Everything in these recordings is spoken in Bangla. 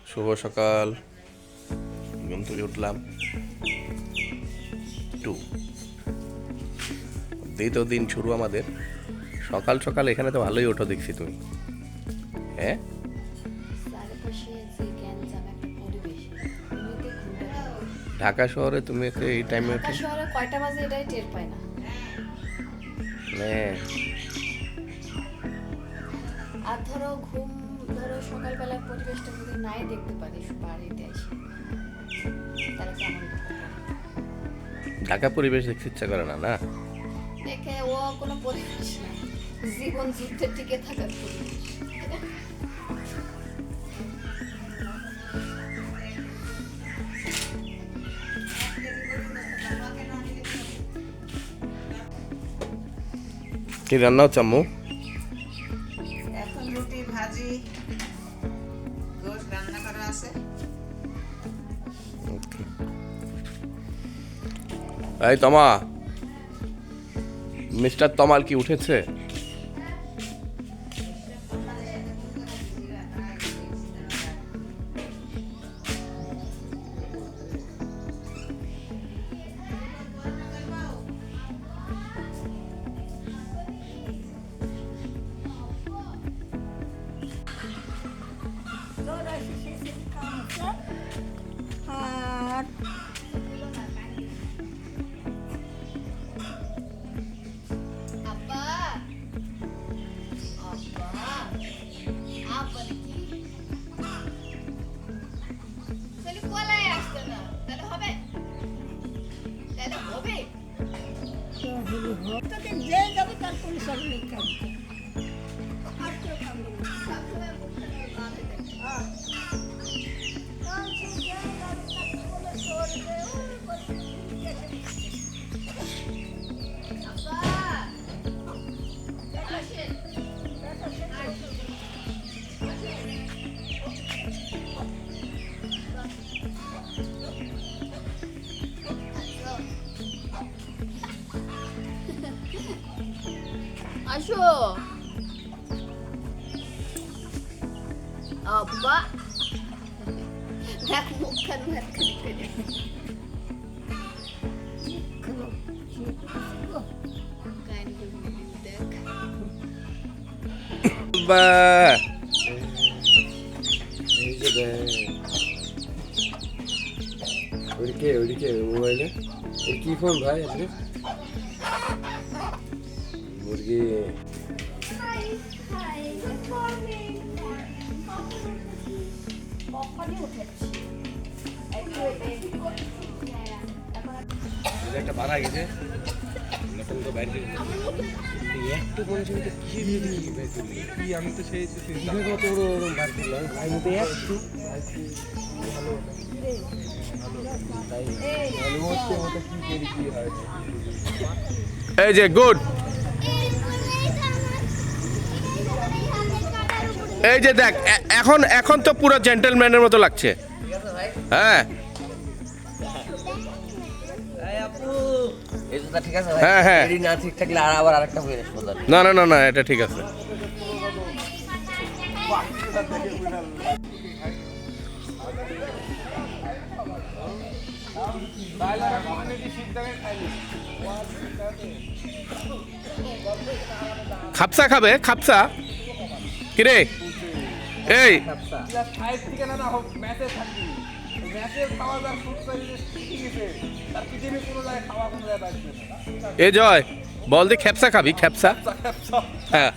শুভ সকাল। ঘুম থেকে উঠলাম দ্বিতীয় দিন শুরু আমাদের। সকাল সকাল এখানে তো ভালোই ওঠো দেখছি তুমি। হ্যাঁ, ঢাকা শহরে তুমি এই টাইমে ঢাকা শহরে কয়টা বাজে এটাই টের পায় না। আর ধরো সকালবেলার পরিবেশটা যদি নাই দেখতে পারি বাড়িতে এসে, তাহলে কেমন ঢাকা পরিবেশ দেখতে ইচ্ছা করে না? না, দেখে ও কোনো পরিবেশ না, জীবন যুদ্ধের টিকে থাকার পরিবেশ। কি রান্না হচ্ছে আম্মু? এখন রুটি ভাজি গোশ রান্না করা আছে। এই তমা, মিস্টার তমাল কি উঠেছে? তোকে যে যাবে তার পরিসর লেখা আর কেউ কামড়ে আসো আব্বা, দেখ মুখখান ভাত খালি করে দেখ। বা ওইদিকে মোবাইলে কি ফোন ভাই আপনি? মুরগি একটা বাড়া গেছে তো বাইরে একটু মানুষের কি কি আমি তো সেই কত বার করলাম ভাই মতো একটু এই যে গুড, এই যে দেখ এখন এখন তো পুরো জেন্টলম্যানের মতো লাগছে। হ্যাঁ ঠিক আছে হ্যাঁ হ্যাঁ, না ঠিক থাকলে আর আবার আরেকটা বই আসবো। না না না না, এটা ঠিক আছে। খাপসা খাবে? খাপসা কিরে? এই এ জয় বল দি, খেপসা খাবি? খেপসা? হ্যাঁ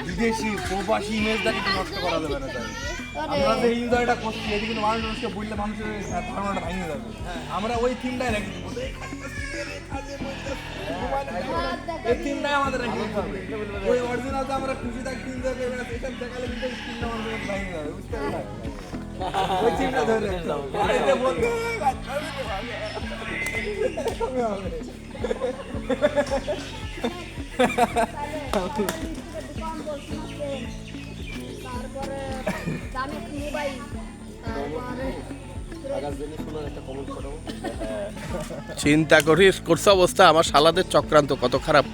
বিদেশি প্রবাসী ইমেজটাকে নষ্ট করা যাবে না। আমরা যে এনজয়টা করছি এটি কিন্তু মানুষকে বললে মানুষের ধারণাটা ভেঙে যাবে। আমরা ওই থিমটাই রেখে দিব, এই থিমটাই আমাদের রেখে দিতে হবে। ওই অরিজিনালটা আমরা খুশি থাকি এসব দেখালে কিন্তু থিমটা আমাদের ভেঙে যাবে, বুঝতে পারলেন? ওই থিমটা ধরে রাখতে হবে। বাড়িতে বলতে হবে চিন্তা করিস করছে অবস্থা আমার শালাদের চক্রান্ত কত খারাপ।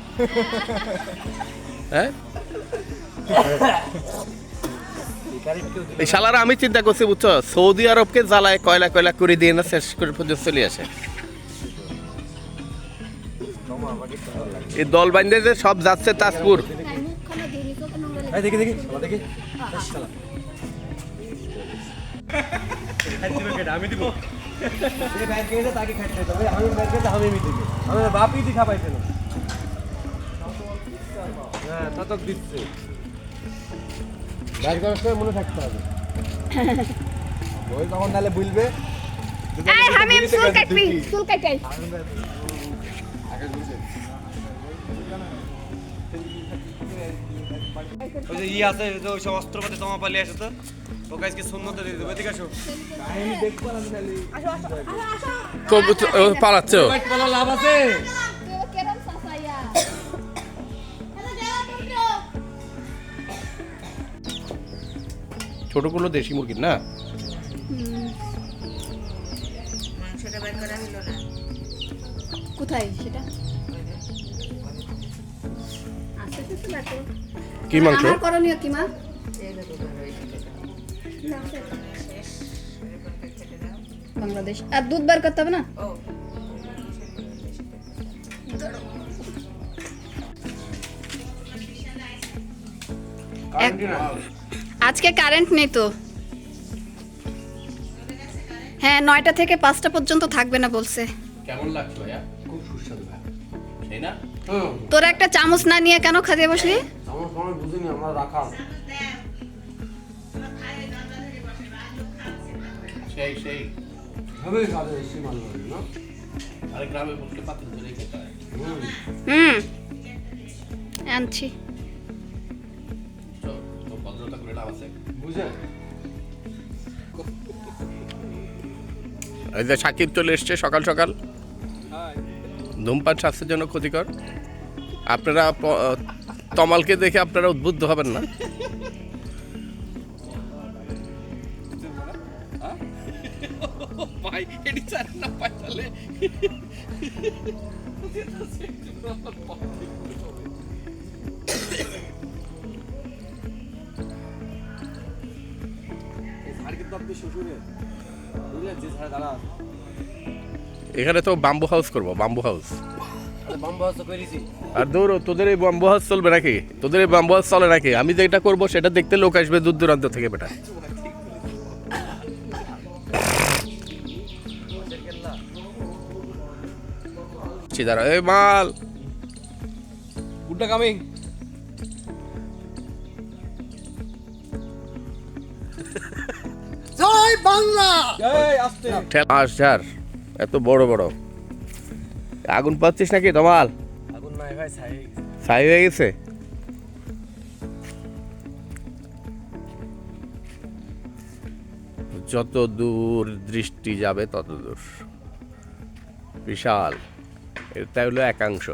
হ্যাঁ এই শালারা আমি চিন্তা করছি বুঝছো, সৌদি আরবকে জ্বালায় কয়লা কয়লা করে দিয়ে না শেষ করে পর্যন্ত চলে আসে। এই দল বান্ধে যে সব যাচ্ছে তাজপুর। মুখখানা দিয়ে চোখে নোংরা দেখি দেখি শালা দেখি শালা আমি দিব এই ব্যাংকে এসে তাকে খাইতে হবে আমি ব্যাংকে আমি দিবে আমার বাপই দি খাবাইছে না হ্যাঁ ততক দিচ্ছে ব্যাংক করার সময় মনে থাকতে হবে ওই তখন তাহলে বলবে এই হামিম চুল কাটবি, চুল কাটাই। ওই যে ই আছে যে ওই সব অস্ত্রপাতি তোমা পালিয়ে আসে তো ওকে আজকে সুন্নতে দিয়ে দেবো এদিকে আসো কাহিনী দেখবো না খালি পালাচ্ছ বলা লাভ আছে তুই কেরম সাসাইয়া ছোটগুলো দেশি মুরগির না? মাংসটা বের করা হলো না কোথায় সেটা? আচ্ছা কিছু দেখো কি মাংস? আমার করণীয় কি মা? বাংলাদেশ আর দুধ বার করতে হবে না? আজকে কারেন্ট নেই তো। হ্যাঁ 9টা থেকে 5টা পর্যন্ত থাকবে না বলছে। কেমন লাগছে ভাইয়া? খুব সুস্বাদু ভাই, তাই না? তোরা একটা চামচ না নিয়ে কেন খাতে বসলি? আমার সময় বুঝিনি আমরা রাখা সেই সেই হবে খাবে বেশি মাল না আরে গ্রামে বসলে পাত্র ধরে খেতে হয়। আনছি। তো ভদ্রতা করে লাভ আছে। বুঝে এই যে সাকিব চলে এসছে সকাল সকাল। ধূমপান স্বাস্থ্যের জন্য ক্ষতিকর। আপনারা তমালকে দেখে আপনারা উদ্বুদ্ধ হবেন না। ভাই এডি চার না পাইলে এখানে তো বাম্বু হাউস করবো, বাম্বু হাউস। আর দৌড়ো তোদের এই বাম্বু হাউস চলবে নাকি? তোদের এই বাম্বু হাউস চলে নাকি? আমি যেটা করবো সেটা দেখতে লোক আসবে দূর দূরান্ত থেকে বেটা। দাঁড়া এই মাল গুড্ডা কামিং জয় বাংলা জয় আস্তে ঠেলা এত বড় বড় আগুন পাচ্ছিস নাকি তমাল? আগুন নাই ভাই ছাই হয়ে গেছে। যত দূর দৃষ্টি যাবে তত দূর বিশাল। এটা হলো একাংশ।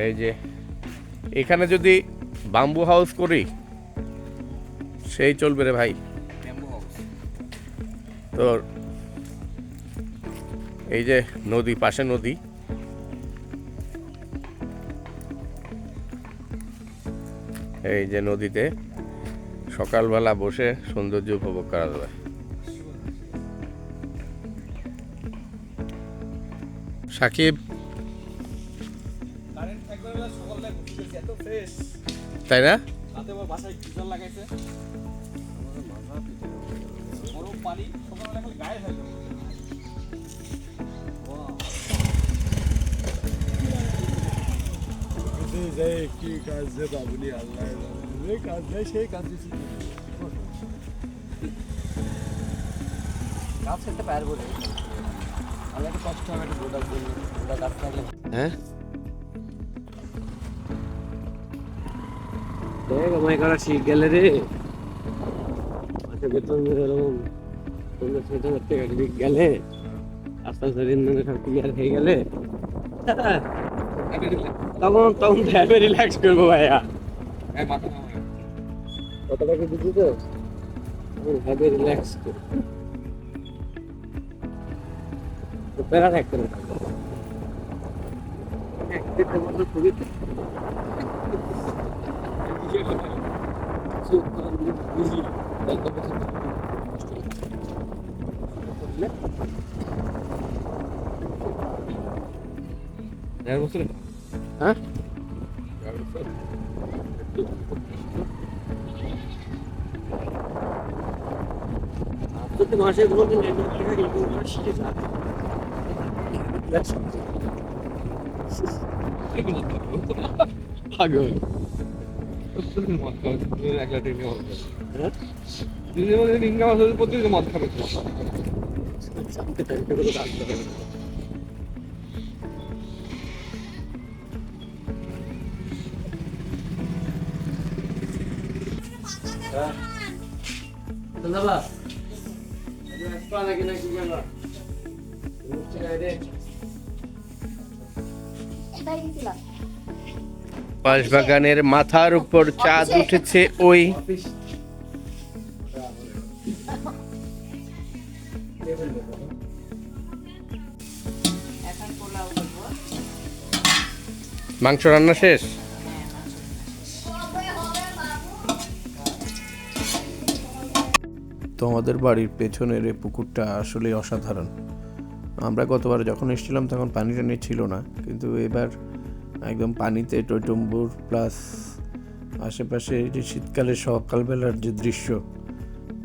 এই যে এখানে যদি বাম্বু হাউস করি সেই চলবে রে ভাই। তোর এই যে নদী, পাশে নদী, এই যে নদীতে সকালবেলা বসে সৌন্দর্য উপভোগ করা যাবে। সাকিব কারেন্ট থাকবে না সকালটা ঘুরতেছি এত ফ্রেশ তাই না? রাতে আমার বাসায় গিজার লাগাইছে গরম পানি সকালবেলা খালি গায়ে ফেলবে কি কাজ যে বাবুলি আল্লাহ যে কাজ দেয় সেই কাজ দিচ্ছি কাজ করতে পারবো না আমি একটু কষ্ট হবে একটু গোটা জন্য গোটা কাজ থাকলে হ্যাঁ দেখ আমায় করা শিখ গেলে রে আচ্ছা বেতন এরকম তোমরা ছোট থেকে গেলে আস্তে আস্তে ঋণ সব ক্লিয়ার হয়ে গেলে তখন তো হ্যাপি রিল্যাক্স করবো ভাইয়া। এই মাথা নামাও। কতটা কি বুঝলি তো? হ্যাপি রিল্যাক্স করবো। প্যারা রাখতে না। হ্যাঁ মাসে পাগল। মদ খাবে, তুই একলা টিঙ্গা মদ খাবে। দিনের মধ্যে টিঙ্গা মাছ হলে প্রতিদিন মদ খাবে তো। বাঁশবাগানের মাথার উপর চাঁদ উঠেছে ওই। এখন পোলাও করবো। মাংস রান্না শেষ? হ্যাঁ, মাংস তো আমাদের বাড়ির পেছনের এই পুকুরটা আসলে অসাধারণ। আমরা গতবার যখন এসেছিলাম তখন পানি টানি ছিল না, কিন্তু এবার একদম পানিতে টইটম্বুর প্লাস আশেপাশে যে শীতকালে সকালবেলার যে দৃশ্য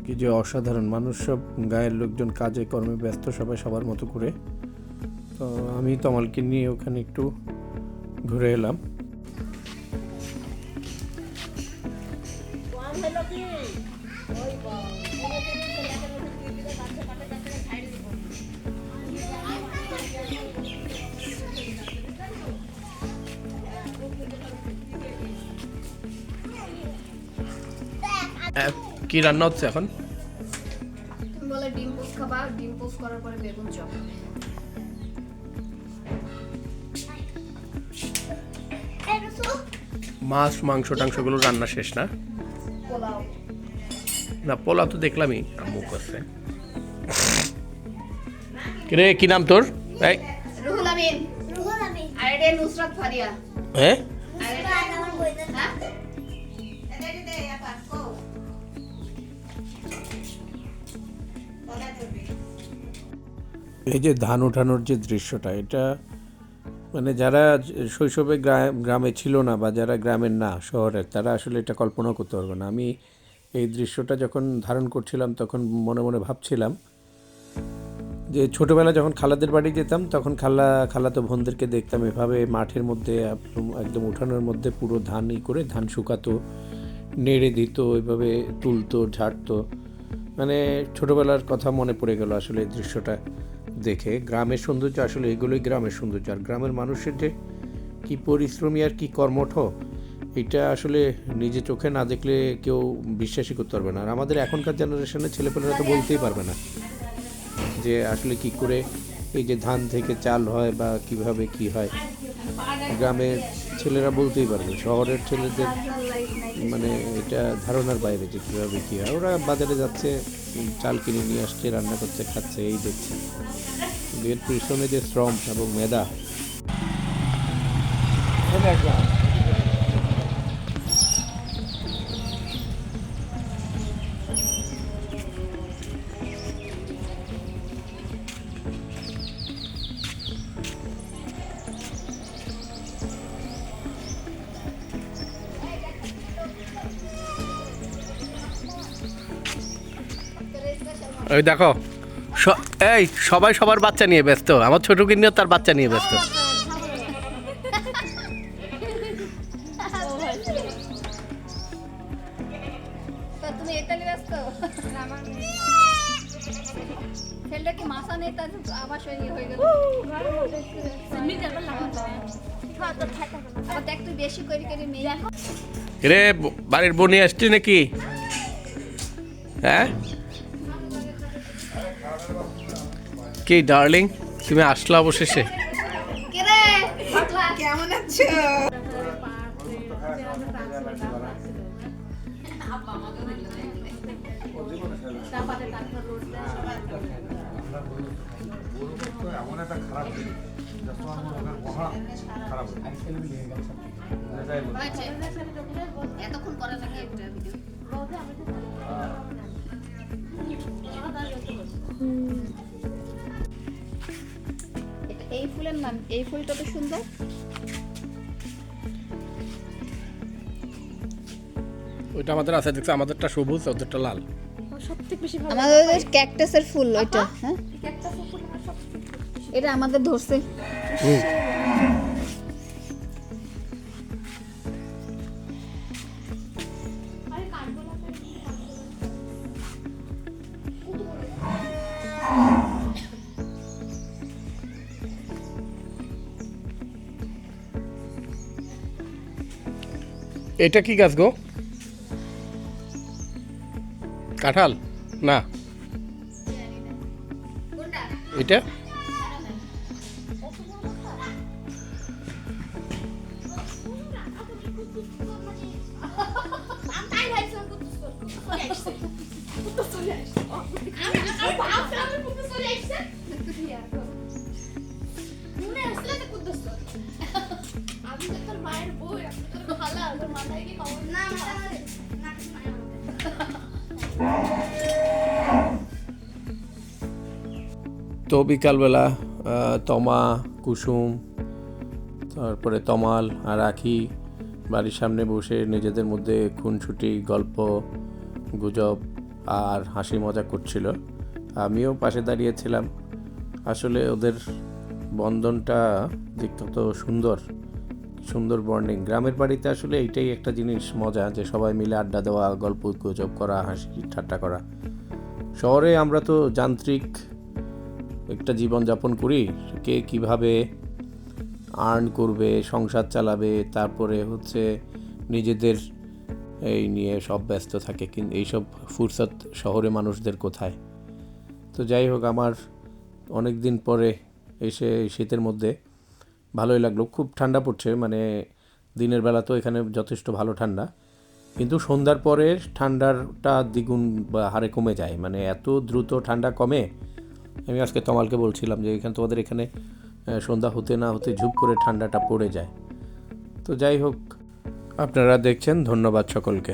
কি যে অসাধারণ। মানুষ সব গায়ের লোকজন কাজে কর্মে ব্যস্ত, সবাই সবার মতো করে। তো আমি তমালকে নিয়ে ওখানে একটু ঘুরে এলাম। কি রান্না হচ্ছে এখন? তুমি বলে ডিম পোস্ট খাবা, ডিম পোস্ট করার পরে বেগুন চপ। মাছ মাংস টাংসগুলো রান্না শেষ না? পোলাও। না, পোলাও তো দেখলামই আম্মু করছে। রে কি নাম তোর? এই রুহুল আমিন। আর এটা নুসরাত ফারিয়া। হ্যাঁ, আর এটা আমার বইটা না। এই যে ধান ওঠানোর যে দৃশ্যটা, এটা মানে যারা শৈশবে গ্রামে ছিল না বা যারা গ্রামের না শহরের, তারা আসলে এটা কল্পনা করতে পারবে না। আমি এই দৃশ্যটা যখন ধারণ করছিলাম তখন মনে মনে ভাবছিলাম যে ছোটোবেলা যখন খালাদের বাড়ি যেতাম তখন খালাতো বোনদেরকে দেখতাম এভাবে মাঠের মধ্যে একদম উঠানোর মধ্যে পুরো ধান করে ধান শুকাতো, নেড়ে দিত, ওইভাবে তুলতো, ঝাড়তো। মানে ছোটোবেলার কথা মনে পড়ে গেল আসলে এই দৃশ্যটা দেখে। গ্রামের সৌন্দর্য আসলে এগুলোই গ্রামের সৌন্দর্য। আর গ্রামের মানুষের যে কী পরিশ্রমী আর কী কর্মঠ, এটা আসলে নিজে চোখে না দেখলে কেউ বিশ্বাসই করতে পারবে না। আর আমাদের এখনকার জেনারেশনের ছেলেপেলেরা তো বলতেই পারবে না যে আসলে কি করে এই যে ধান থেকে চাল হয় বা কিভাবে কি হয়। গ্রামের ছেলেরা বলতেই পারবে, শহরের ছেলেদের মানে এটা ধারণার বাইরে যে কীভাবে কী হয়। ওরা বাজারে যাচ্ছে, চাল কিনে নিয়ে আসছে, রান্না করছে, খাচ্ছে, এই দেখছে। এর পিছনে যে শ্রম এবং মেধা, ওই দেখো এই সবাই সবার বাচ্চা নিয়ে ব্যস্ত। আমার ছোট কিনিও তার বাচ্চা নিয়ে ব্যস্ত। তুমি এটালি ব্যস্ত? ছেলেটা কি মাথা নেই, তার আবার সই হয়ে গেল। আবার দেখ তুই বেশি করে করে মেয়ে। রে বাড়ির বোনে আসছি নাকি? হ্যাঁ কি ডার্লিং, তুমি আসলা অবশেষে? কে রে? কেমন আচ্ছা আব্বা আমাকে বললো দেখলে এমন একটা খারাপ জিনিস যা তোমার মনের মহা খারাপ এতক্ষণ করা লাগে একটা ভিডিও এই ফুলের নাম এই ফুলটা তো সুন্দর ওইটা আমাদের আছে দেখছো, আমাদেরটা সবুজ, ওদেরটা লাল। আমাদের ক্যাকটাসের ফুল ওইটা হ্যাঁ এটা আমাদের ধরছে এটা কি গাছ গো? কাঁঠাল না, এটা আমি তো তোর মায়ের বই আমি তোর খালা তোর মাথায় কি খবর না তো বিকালবেলা তমা, কুসুম, তারপরে তমাল আর আখি বাড়ির সামনে বসে নিজেদের মধ্যে খুনসুটি, গল্প গুজব আর হাসি মজা করছিল। আমিও পাশে দাঁড়িয়েছিলাম। আসলে ওদের বন্ধনটা দেখতে তো সুন্দর সুন্দর বন্ডিং। গ্রামের বাড়িতে আসলে এইটাই একটা জিনিস মজা, যে সবাই মিলে আড্ডা দেওয়া, গল্প গুজব করা, হাসি ঠাট্টা করা। শহরে আমরা তো যান্ত্রিক একটা জীবনযাপন করি, কে কীভাবে আর্ন করবে, সংসার চালাবে, তারপরে হচ্ছে নিজেদের এই নিয়ে সব ব্যস্ত থাকে। কিন্তু এইসব ফুরসত শহরে মানুষদের কোথায়? তো যাই হোক, আমার অনেক দিন পরে এসে শীতের মধ্যে ভালোই লাগলো। খুব ঠান্ডা পড়ছে, মানে দিনের বেলা তো এখানে যথেষ্ট ভালো ঠান্ডা, কিন্তু সন্ধ্যার পরে ঠান্ডাটা দ্বিগুণ বা হারে কমে যায়, মানে এত দ্রুত ঠান্ডা কমে। আমি আজকে তমালকে বলছিলাম যে এখানে তোমাদের এখানে সন্ধ্যা হতে না হতে ঝুপ করে ঠান্ডাটা পড়ে যায়। তো যাই হোক, আপনারা দেখছেন, ধন্যবাদ সকলকে।